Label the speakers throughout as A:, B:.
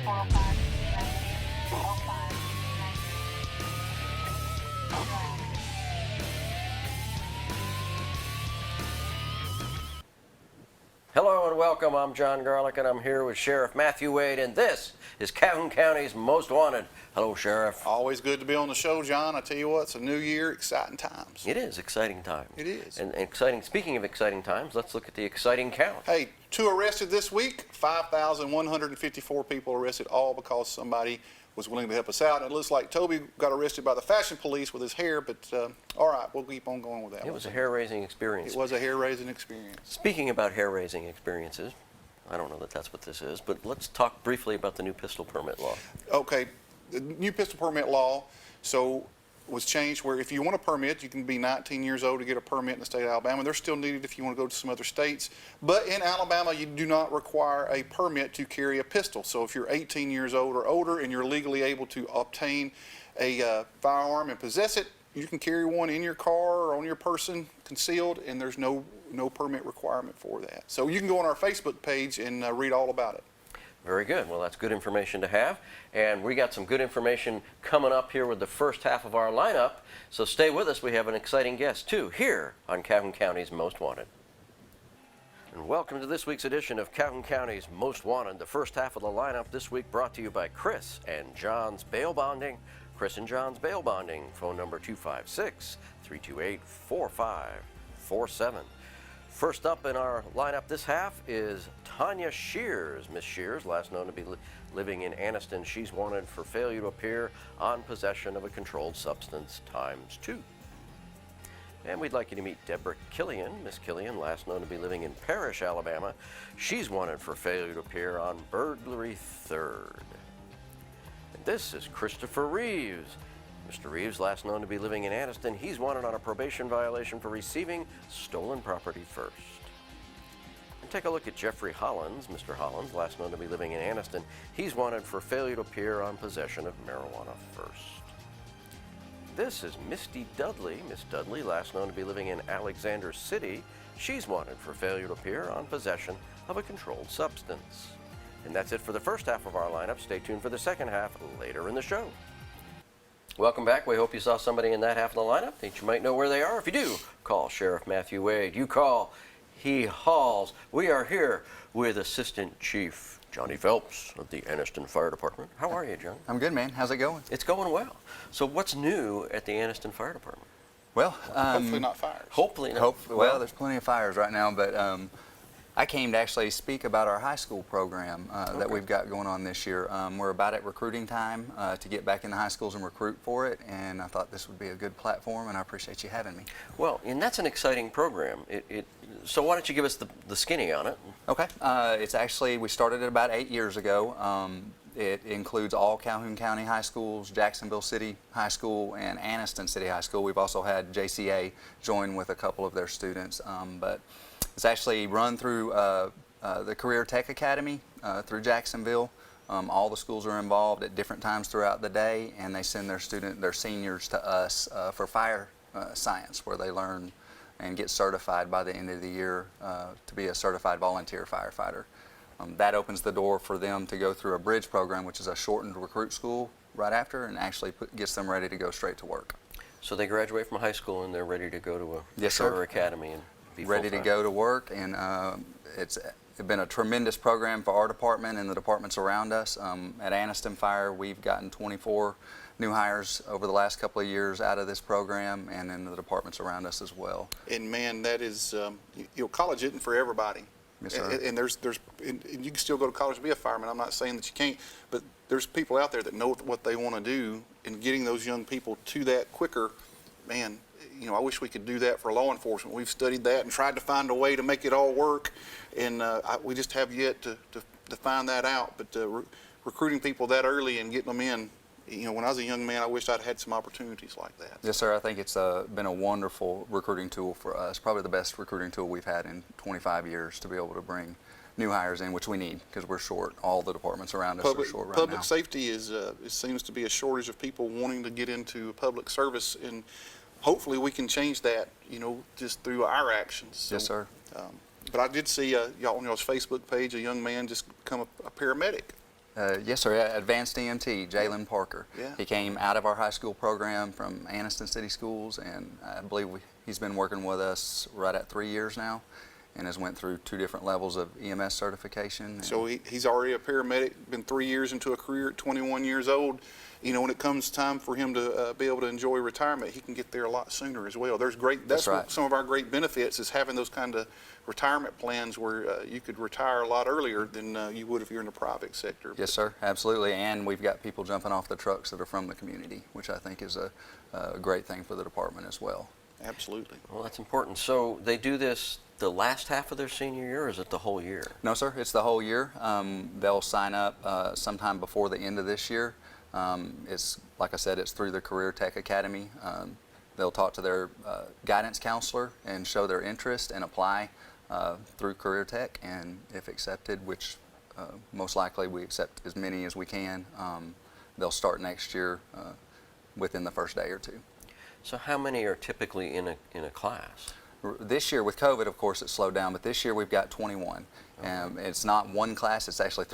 A: Hello and welcome. I'm Jon Garlick and I'm here with Sheriff Matthew Wade, and this is Calhoun County's Most Wanted. Hello, Sheriff.
B: Always good to be on the show, John. I tell you what, it's a new year, exciting times.
A: It is exciting times.
B: It is.
A: And exciting. Speaking of exciting times, let's look at the exciting count.
B: Hey, 2 arrested this week, 5,154 people arrested, all because somebody was willing to help us out. And it looks like Toby got arrested by the fashion police with his hair, but all right, we'll keep on going with that.
A: It was a hair-raising experience.
B: It was a hair-raising experience.
A: Speaking about hair-raising experiences, I don't know that that's what this is, but let's talk briefly about the new pistol permit law.
B: Okay, the new pistol permit law was changed where if you want a permit, you can be 19 years old to get a permit in the state of Alabama. They're still needed if you want to go to some other states. But in Alabama, you do not require a permit to carry a pistol. So if you're 18 years old or older and you're legally able to obtain a firearm and possess it, you can carry one in your car or on your person concealed, and there's no permit requirement for that. So you can go on our Facebook page and read all about it.
A: Very good. Well, that's good information to have. And we got some good information coming up here with the first half of our lineup. So stay with us. We have an exciting guest, too, here on Calhoun County's Most Wanted. And welcome to this week's edition of Calhoun County's Most Wanted. The first half of the lineup this week brought to you by Chris and John's Bail Bonding. Chris and John's Bail Bonding. Phone number 256-328-4547. First up in our lineup this half is Tanya Shears. Miss Shears, last known to be living in Anniston, she's wanted for failure to appear on possession of a controlled substance ×2. And we'd like you to meet Deborah Killian. Miss Killian, last known to be living in Parrish, Alabama, she's wanted for failure to appear on burglary third. And this is Christopher Reeves. Mr. Reeves, last known to be living in Anniston, he's wanted on a probation violation for receiving stolen property first. And take a look at Jeffrey Hollins. Mr. Hollins, last known to be living in Anniston, he's wanted for failure to appear on possession of marijuana first. This is Misty Dudley. Miss Dudley, last known to be living in Alexander City, she's wanted for failure to appear on possession of a controlled substance. And that's it for the first half of our lineup. Stay tuned for the second half later in the show. Welcome back. We hope you saw somebody in that half of the lineup that you might know where they are. If you do, call Sheriff Matthew Wade. You call, he hauls. We are here with Assistant Chief Johnnie Phelps of the Anniston Fire Department. How are you, John?
C: I'm good, man. How's it going?
A: It's going well. So what's new at the Anniston Fire Department?
C: Well,
B: hopefully not fires.
A: Hopefully not.
C: Well, there's plenty of fires right now, but I came to actually speak about our high school program that we've got going on this year. We're about at recruiting time to get back in the high schools and recruit for it, and I thought this would be a good platform, and I appreciate you having me.
A: Well, and that's an exciting program. So why don't you give us the skinny on it?
C: Okay. It's actually, we started it about 8 years ago. It includes all Calhoun County high schools, Jacksonville City High School, and Anniston City High School. We've also had JCA join with a couple of their students, but it's actually run through the Career Tech Academy through Jacksonville. All the schools are involved at different times throughout the day, and they send their seniors to us for fire science, where they learn and get certified by the end of the year to be a certified volunteer firefighter. That opens the door for them to go through a bridge program, which is a shortened recruit school right after, and actually gets them ready to go straight to work.
A: So they graduate from high school and they're ready to go to a
C: Yes,
A: shorter
C: sir.
A: academy and be
C: Ready to go to work, and it's been a tremendous program for our department and the departments around us. At Anniston Fire, we've gotten 24 new hires over the last couple of years out of this program, and then the departments around us as well.
B: And man, that is, college isn't for everybody.
C: Yes, sir.
B: And you can still go to college to be a fireman. I'm not saying that you can't, but there's people out there that know what they want to do, and getting those young people to that quicker, man, I wish we could do that for law enforcement. We've studied that and tried to find a way to make it all work, and we just have yet to find that out. But recruiting people that early and getting them in, when I was a young man, I wished I'd had some opportunities like that.
C: Yes, sir. I think it's been a wonderful recruiting tool for us, probably the best recruiting tool we've had in 25 years to be able to bring new hires in, which we need because we're short. All the departments around us are short right now.
B: Public safety is, it seems to be a shortage of people wanting to get into public service, and hopefully we can change that, just through our actions. So,
C: yes, sir.
B: But I did see on y'all's Facebook page a young man just become a paramedic.
C: Yes, sir. Advanced EMT, Jalen Parker.
B: Yeah.
C: He came out of our high school program from Anniston City Schools, and I believe he's been working with us right at 3 years now, and has went through 2 different levels of EMS certification.
B: So he's already a paramedic, been 3 years into a career at 21 years old. You know, when it comes time for him to be able to enjoy retirement, he can get there a lot sooner as well. That's
C: That's right.
B: some of our great benefits is having those kind of retirement plans where you could retire a lot earlier than you would if you're in the private sector.
C: Yes, sir, absolutely. And we've got people jumping off the trucks that are from the community, which I think is a great thing for the department as well.
B: Absolutely.
A: Well, that's important. So they do this the last half of their senior year, or is it the whole year?
C: No, sir, it's the whole year. They'll sign up sometime before the end of this year. It's, like I said, it's through the Career Tech Academy. They'll talk to their guidance counselor and show their interest and apply through Career Tech, and if accepted, which most likely we accept as many as we can, they'll start next year within the first day or 2.
A: So how many are typically in a class?
C: This year with COVID, of course, it slowed down, but this year we've got 21. It's not one class, it's actually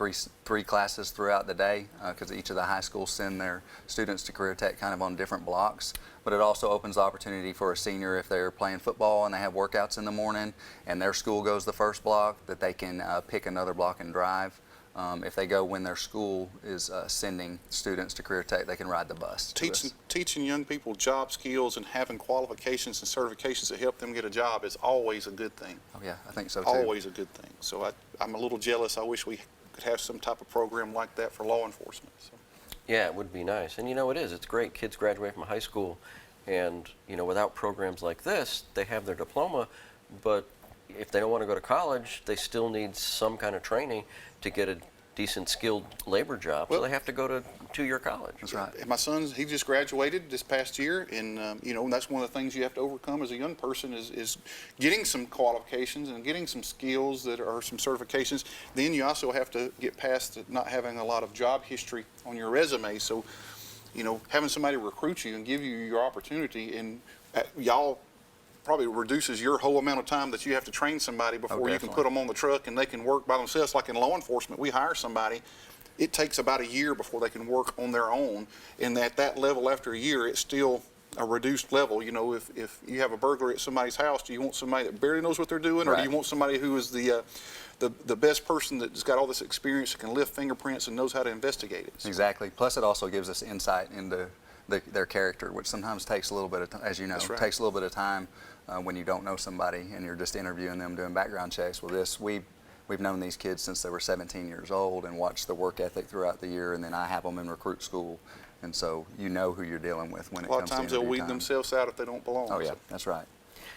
C: three classes throughout the day, because each of the high schools send their students to Career Tech kind of on different blocks. But it also opens the opportunity for a senior, if they're playing football and they have workouts in the morning and their school goes the first block, that they can pick another block and drive. If they go when their school is sending students to Career Tech, they can ride the bus.
B: Teaching young people job skills and having qualifications and certifications to help them get a job is always a good thing.
C: Oh yeah, I think so too.
B: Always a good thing. So I'm a little jealous. I wish we could have some type of program like that for law enforcement. So.
A: Yeah, it would be nice. And you know, it is. It's great. Kids graduate from high school, and you know, without programs like this, they have their diploma, but if they don't want to go to college, they still need some kind of training to get a decent skilled labor job.
B: Well,
A: so they have to go to 2-year college.
C: That's right.
B: And my son, he just graduated this past year, and you know, that's one of the things you have to overcome as a young person is getting some qualifications and getting some skills that are some certifications. Then you also have to get past not having a lot of job history on your resume. So, you know, having somebody recruit you and give you your opportunity, and y'all probably reduces your whole amount of time that you have to train somebody before you can put them on the truck and they can work by themselves. Like in law enforcement, we hire somebody, it takes about a year before they can work on their own, and at that level after a year it's still a reduced level. You know, if you have a burglar at somebody's house, do you want somebody that barely knows what they're doing, or do you want somebody who is the best person that's got all this experience, that can lift fingerprints and knows how to investigate it? So.
C: Exactly. Plus it also gives us insight into their character, which sometimes takes a little bit of time, as you know, takes a little bit of time when you don't know somebody and you're just interviewing them, doing background checks. With this, we've known these kids since they were 17 years old and watched their work ethic throughout the year, and then I have them in recruit school, and so you know who you're dealing with when it comes to
B: A lot of times they'll weed themselves out if they don't belong.
C: Oh yeah, that's right.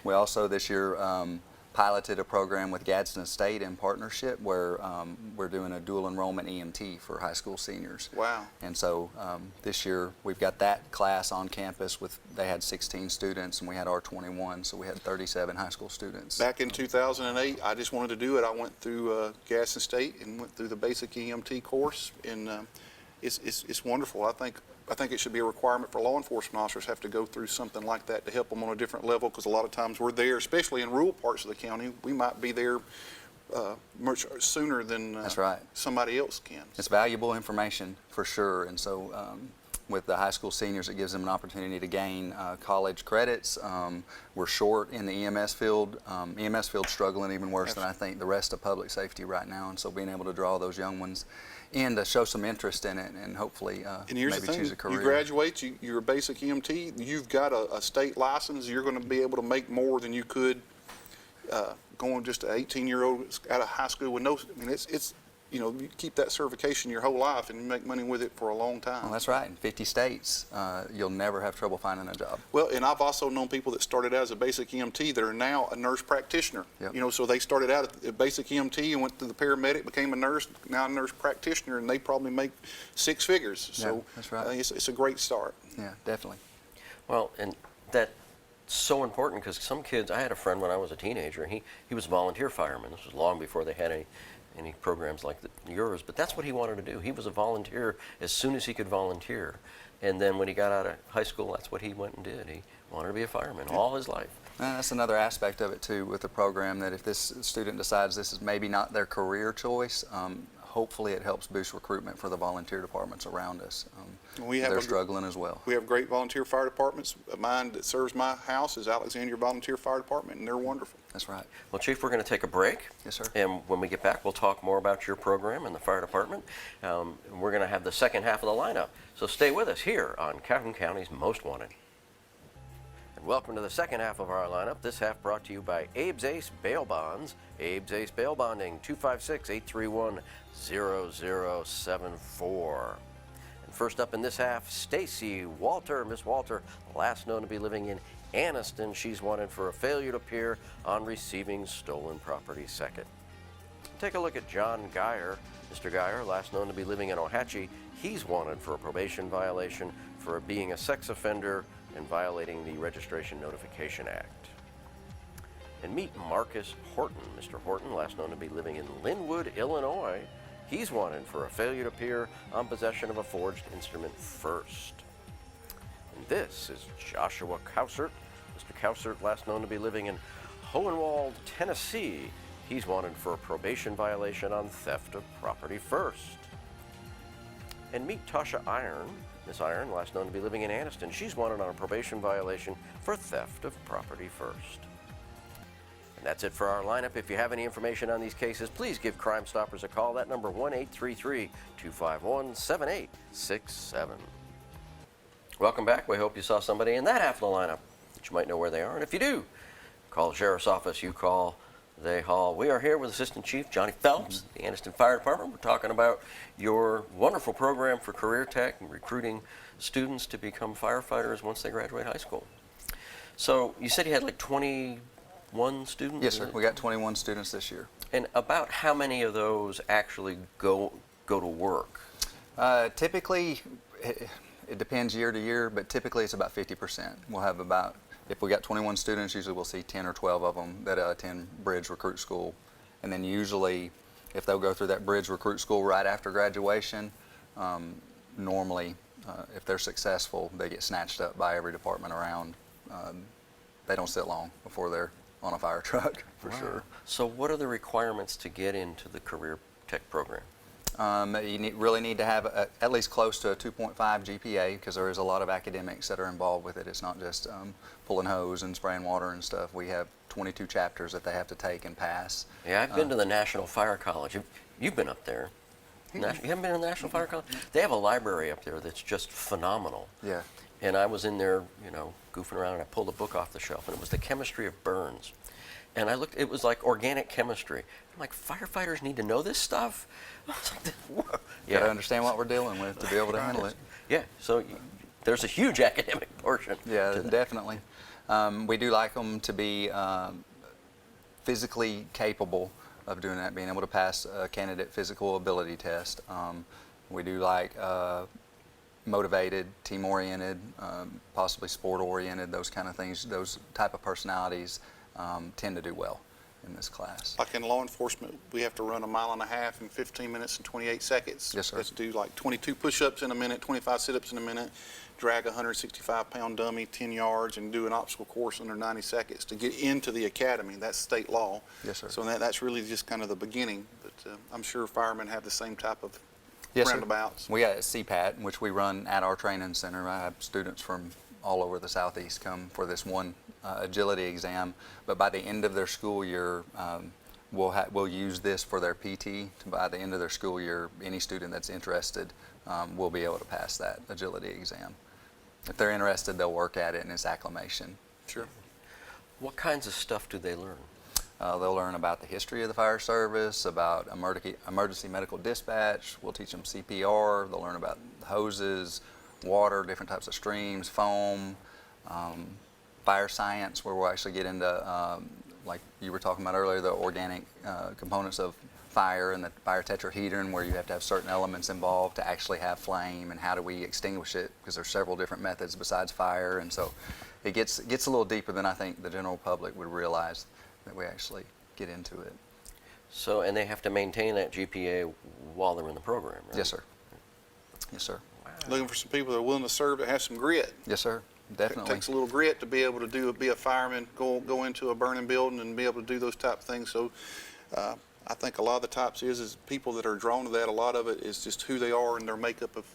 C: We also this year piloted a program with Gadsden State in partnership where we're doing a dual enrollment EMT for high school seniors.
B: Wow.
C: And so this year we've got that class on campus they had 16 students and we had our 21, so we had 37 high school students.
B: Back in 2008, I just wanted to do it. I went through Gadsden State and went through the basic EMT course, and it's wonderful. I think it should be a requirement for law enforcement officers have to go through something like that to help them on a different level, because a lot of times we're there, especially in rural parts of the county, we might be there much sooner than
C: That's right.
B: somebody else can.
C: It's valuable information for sure, and so with the high school seniors, it gives them an opportunity to gain college credits. We're short in the EMS field. EMS field's struggling even worse than I think the rest of public safety right now, and so being able to draw those young ones in to show some interest in it and hopefully
B: and here's
C: maybe
B: the thing,
C: choose a career.
B: You graduate, you're a basic EMT, you've got a state license, you're going to be able to make more than you could going just an 18-year-old out of high school with no, I mean, it's you know, you keep that certification your whole life and you make money with it for a long time.
C: Well, that's right. In 50 states, you'll never have trouble finding a job.
B: Well, and I've also known people that started out as a basic EMT that are now a nurse practitioner.
C: Yep.
B: You know, so they started out as a basic EMT and went to the paramedic, became a nurse, now a nurse practitioner, and they probably make 6 figures. So
C: yeah, that's right.
B: It's a great start.
C: Yeah, definitely.
A: Well, and that's so important, because some kids, I had a friend when I was a teenager, and he was a volunteer fireman. This was long before they had any programs like yours, but that's what he wanted to do. He was a volunteer as soon as he could volunteer. And then when he got out of high school, that's what he went and did. He wanted to be a fireman all his life.
C: That's another aspect of it too with the program, that if this student decides this is maybe not their career choice, hopefully it helps boost recruitment for the volunteer departments around us.
B: They're
C: They're struggling as well.
B: We have great volunteer fire departments. Mine that serves my house is Alexandria Volunteer Fire Department, and they're wonderful.
C: That's right.
A: Well, Chief, we're going to take a break.
C: Yes, sir.
A: And when we get back, we'll talk more about your program and the fire department. And we're going to have the second half of the lineup. So stay with us here on Calhoun County's Most Wanted. And welcome to the second half of our lineup. This half brought to you by Abe's Ace Bail Bonds. Abe's Ace Bail Bonding, 256-831-0074. And first up in this half, Stacy Walter. Miss Walter, last known to be living in Anniston. She's wanted for a failure to appear on receiving stolen property second. Take a look at Jon Geyer. Mr. Geyer, last known to be living in Ohatchee. He's wanted for a probation violation for being a sex offender and violating the Registration Notification Act. And meet Marcus Horton. Mr. Horton, last known to be living in Linwood, Illinois. He's wanted for a failure to appear on possession of a forged instrument first. And this is Joshua Cousert. Mr. Cousert, last known to be living in Hohenwald, Tennessee. He's wanted for a probation violation on theft of property first. And meet Tasha Iron. Miss Iron, last known to be living in Anniston. She's wanted on a probation violation for theft of property first. And that's it for our lineup. If you have any information on these cases, please give Crime Stoppers a call. That number, 1-833-251-7867. Welcome back. We hope you saw somebody in that half of the lineup that you might know where they are. And if you do, call the Sheriff's Office. You call, they haul. We are here with Assistant Chief Johnnie Phelps, the Anniston Fire Department. We're talking about your wonderful program for career tech and recruiting students to become firefighters once they graduate high school. So you said you had like 21 students?
C: Yes, sir. We got 21 students this year.
A: And about how many of those actually go to work?
C: Typically, it depends year to year, but typically it's about 50%. We'll have about, if we got 21 students, usually we'll see 10 or 12 of them that attend Bridge Recruit School. And then usually, if they'll go through that Bridge Recruit School right after graduation, normally, if they're successful, they get snatched up by every department around. They don't sit long before they're on a fire truck, for sure.
A: So what are the requirements to get into the career tech program?
C: You really need to have at least close to a 2.5 GPA, because there is a lot of academics that are involved with it. It's not just pulling hose and spraying water and stuff. We have 22 chapters that they have to take and pass.
A: Yeah, I've been to the National Fire College. You've been up there. You haven't been to the National Fire College? They have a library up there that's just phenomenal.
C: Yeah.
A: And I was in there, goofing around, and I pulled a book off the shelf, and it was The Chemistry of Burns. And I looked, it was like organic chemistry. I'm like, firefighters need to know this stuff? I was like, whoa.
C: You gotta understand what we're dealing with to be able to handle it.
A: Yeah, so there's a huge academic portion.
C: Yeah, definitely. We do like them to be physically capable of doing that, being able to pass a candidate physical ability test. We do like motivated, team-oriented, possibly sport-oriented, those kind of things. Those type of personalities tend to do well in this class.
B: Like in law enforcement, we have to run a mile and a half in 15 minutes and 28 seconds.
C: Yes, sir.
B: Let's do like 22 push-ups in a minute, 25 sit-ups in a minute, drag a 165-pound dummy 10 yards, and do an obstacle course under 90 seconds to get into the academy. That's state law.
C: Yes, sir.
B: So that's really just kind of the beginning. But I'm sure firemen have the same type of
C: Yes,
B: roundabouts.
C: sir. We got CPAT, which we run at our training center. I have students from all over the Southeast come for this one agility exam. But by the end of their school year, we'll use this for their PT. By the end of their school year, any student that's interested will be able to pass that agility exam. If they're interested, they'll work at it, and it's acclimation.
B: Sure.
A: What kinds of stuff do they learn?
C: They'll learn about the history of the fire service, about emergency medical dispatch. We'll teach them CPR. They'll learn about hoses, water, different types of streams, foam, fire science, where we'll actually get into, like you were talking about earlier, the organic components of fire and the fire tetrahedron, where you have to have certain elements involved to actually have flame, and how do we extinguish it, because there's several different methods besides fire. And so it gets a little deeper than I think the general public would realize that we actually get into it.
A: So, and they have to maintain that GPA while they're in the program, right?
C: Yes, sir. Yes, sir.
A: Wow.
B: Looking for some people that are willing to serve, that have some grit.
C: Yes, sir. Definitely.
B: It takes a little grit to be able to be a fireman, go into a burning building and be able to do those type of things. So I think a lot of the types is people that are drawn to that. A lot of it is just who they are and their makeup of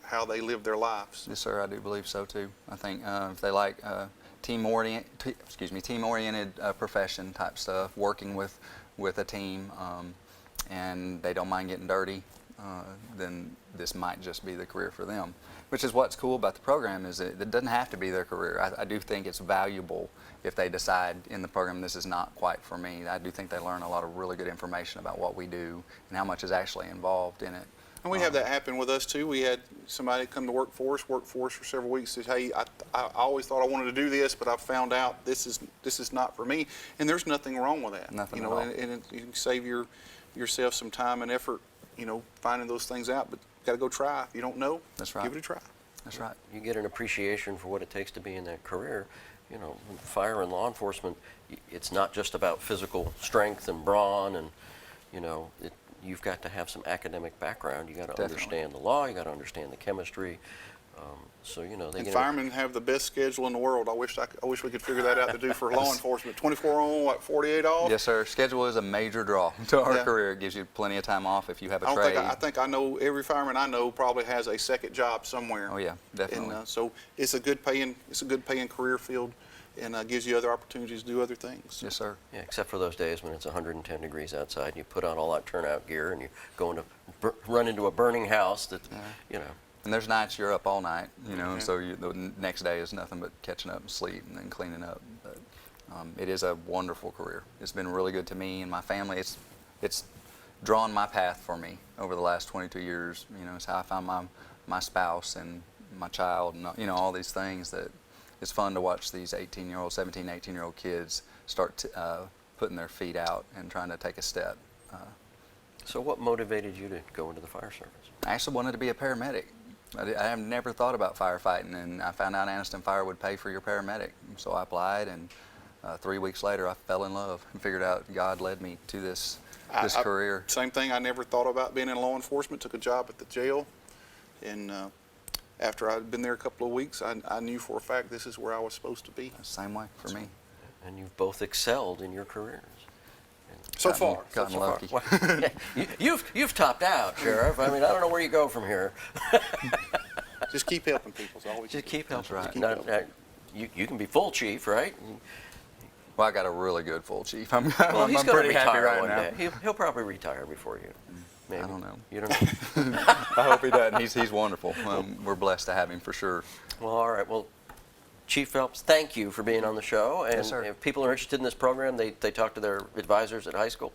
B: how they live their lives.
C: Yes, sir. I do believe so too. I think if they like team-oriented profession type stuff, working with a team, and they don't mind getting dirty, then this might just be the career for them. Which is what's cool about the program is it doesn't have to be their career. I do think it's valuable if they decide in the program this is not quite for me. I do think they learn a lot of really good information about what we do and how much is actually involved in it.
B: And we have that happen with us too. We had somebody come to work for us for several weeks. Said, "Hey, I always thought I wanted to do this, but I found out this is not for me." And there's nothing wrong with that.
C: Nothing
B: you
C: at
B: know,
C: all.
B: and you can save yourself some time and effort, finding those things out. But you got to go try. If you don't know,
C: That's right.
B: give it a try.
C: That's right.
A: You get an appreciation for what it takes to be in that career. Fire and law enforcement, it's not just about physical strength and brawn, and you've got to have some academic background. You got to
C: Definitely.
A: understand the law. You got to understand the chemistry. They
B: And
A: get
B: firemen have the best schedule in the world. I wish we could figure that out to do for law enforcement. 24 on, 48 off.
C: Yes, sir. Schedule is a major draw to our
B: Yeah.
C: career. It gives you plenty of time off if you have a
B: I
C: trade.
B: think I know every fireman I know probably has a second job somewhere.
C: Oh yeah, definitely.
B: And so it's a good paying career field, and gives you other opportunities to do other things.
C: Yes, sir.
A: Yeah, except for those days when it's 110 degrees outside, and you put on all that turnout gear, and you go run into a burning house.
C: And there's nights you're up all night,
B: Mhm.
C: so the next day is nothing but catching up and sleep and then cleaning up. But it is a wonderful career. It's been really good to me and my family. It's drawn my path for me over the last 22 years. It's how I found my spouse and my child, and all these things that it's fun to watch these 18-year-old, 17, 18-year-old kids start putting their feet out and trying to take a step.
A: So what motivated you to go into the fire service?
C: I actually wanted to be a paramedic. I have never thought about firefighting, and I found out Anniston Fire would pay for your paramedic. So I applied, and 3 weeks later I fell in love and figured out God led me to this career.
B: Same thing. I never thought about being in law enforcement. Took a job at the jail, and after I'd been there a couple of weeks, I knew for a fact this is where I was supposed to be.
C: Same way for me.
A: And you've both excelled in your careers.
B: So far.
C: Gotten lucky.
A: Well, yeah, you've topped out, Sheriff. I mean, I don't know where you go from here.
B: Just keep helping people. It's always
A: Just keep helping.
C: right.
B: Keep helping.
A: You can be full chief, right?
C: Well, I got a really good full chief. I'm
A: Well, he's
C: I'm
A: going to
C: pretty happy
A: retire
C: right
A: one
C: now.
A: day. He'll probably retire before you. Maybe.
C: I don't know.
A: You don't know?
C: I hope he doesn't. He's wonderful. We're blessed to have him for sure.
A: Well, all right. Well, Chief Phelps, thank you for being on the show. And
C: Yes, sir.
A: if people are interested in this program, they talk to their advisors at high school?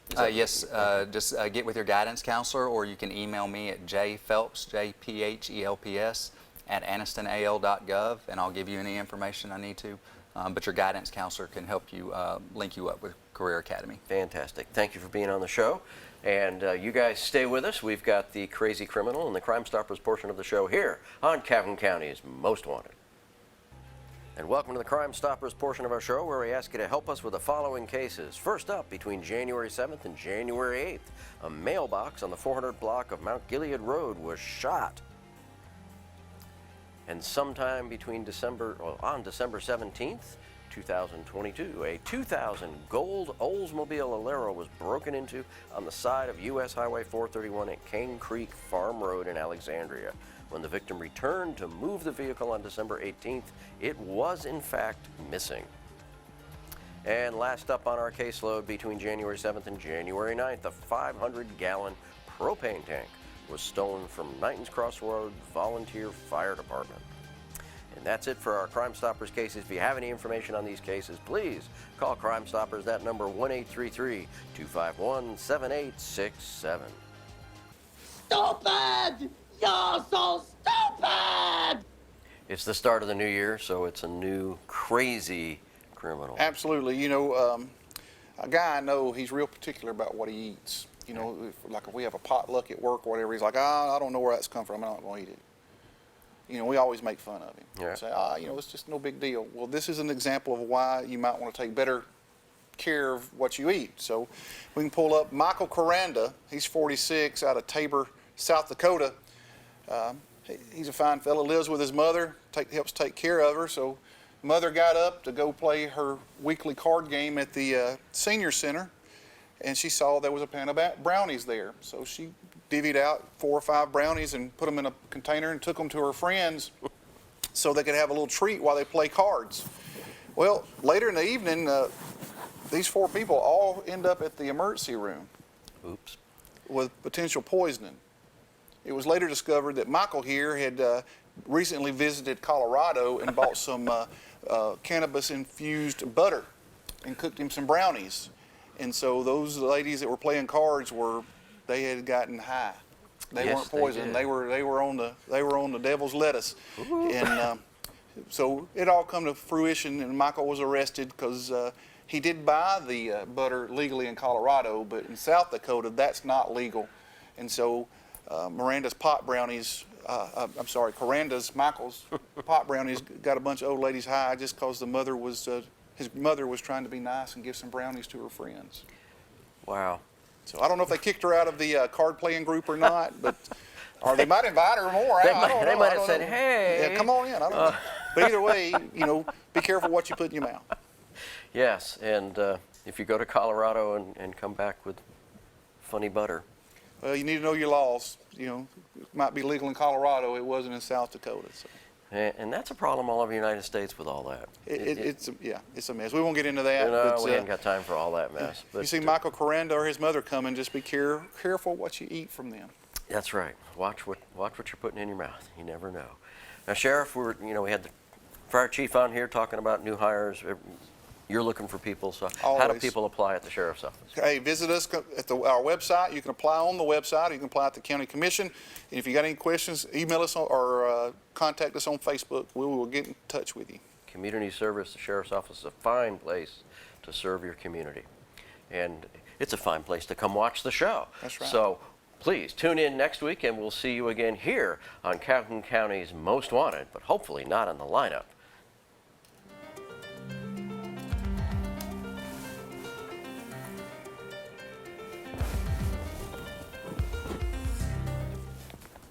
A: Is that-
C: Yes, just get with your guidance counselor, or you can email me at jphelps, jphelps, at annistonal.gov, and I'll give you any information I need to. But your guidance counselor can help you link you up with Career Academy.
A: Fantastic. Thank you for being on the show. And you guys stay with us. We've got the Crazy Criminal and the Crime Stoppers portion of the show here on Calhoun County's Most Wanted. And welcome to the Crime Stoppers portion of our show, where we ask you to help us with the following cases. First up, between January 7th and January 8th, a mailbox on the 400 block of Mount Gilead Road was shot. And sometime on December 17th, 2022, a 2000 gold Oldsmobile Alero was broken into on the side of U.S. Highway 431 at Cane Creek Farm Road in Alexandria. When the victim returned to move the vehicle on December 18th, it was in fact missing. And last up on our caseload, between January 7th and January 9th, a 500-gallon propane tank was stolen from Knightons Cross Road Volunteer Fire Department. And that's it for our Crime Stoppers cases. If you have any information on these cases, please call Crime Stoppers. That number, 1-833-251-7867.
D: Stupid! You're so stupid!
A: It's the start of the new year, so it's a new crazy criminal.
B: Absolutely. A guy I know, he's real particular about what he eats. If we have a potluck at work or whatever, he's like, I don't know where that's come from. I'm not going to eat it. We always make fun of him.
A: Yeah.
B: Say, it's just no big deal. Well, this is an example of why you might want to take better care of what you eat. So we can pull up Michael Coranda. He's 46, out of Tabor, South Dakota. He's a fine fellow, lives with his mother, helps take care of her. So mother got up to go play her weekly card game at the senior center. and she saw there was a pan of brownies there. So she divvied out 4 or 5 brownies and put them in a container and took them to her friends so they could have a little treat while they play cards. Well, later in the evening, these 4 people all end up at the emergency room.
A: Oops.
B: With potential poisoning. It was later discovered that Michael here had recently visited Colorado and bought some cannabis-infused butter and cooked him some brownies. And so those ladies that were playing cards they had gotten high. They
A: Yes,
B: weren't poisoned.
A: they
B: They were on the devil's lettuce.
A: Ooh.
B: And so it all come to fruition, and Michael was arrested because he did buy the butter legally in Colorado, but in South Dakota that's not legal. And so Miranda's pot brownies, Michael's pot brownies got a bunch of old ladies high just because his mother was trying to be nice and give some brownies to her friends.
A: Wow.
B: So I don't know if they kicked her out of the card playing group or not, or they might invite her more.
A: They
B: I don't
A: might,
B: know.
A: might have said, hey.
B: Yeah, come on in. I don't know. But either way, be careful what you put in your mouth.
A: Yes, and if you go to Colorado and come back with funny butter.
B: Well, you need to know your laws. It might be legal in Colorado. It wasn't in South Dakota. So.
A: And that's a problem all over the United States with all that.
B: It's a mess. We won't get into that.
A: No, we ain't got time for all that mess. But,
B: you see Michael Coranda or his mother coming, just be careful what you eat from them.
A: That's right. Watch what you're putting in your mouth. You never know. Now, Sheriff, we had the fire chief on here talking about new hires. You're looking for people, so
B: Always.
A: How do people apply at the sheriff's office?
B: Hey, visit us at our website. You can apply on the website. You can apply at the county commission. And if you got any questions, email us or contact us on Facebook. We will get in touch with you.
A: Community service, the sheriff's office is a fine place to serve your community. And it's a fine place to come watch the show.
B: That's right.
A: So please tune in next week, and we'll see you again here on Calhoun County's Most Wanted, but hopefully not in the lineup.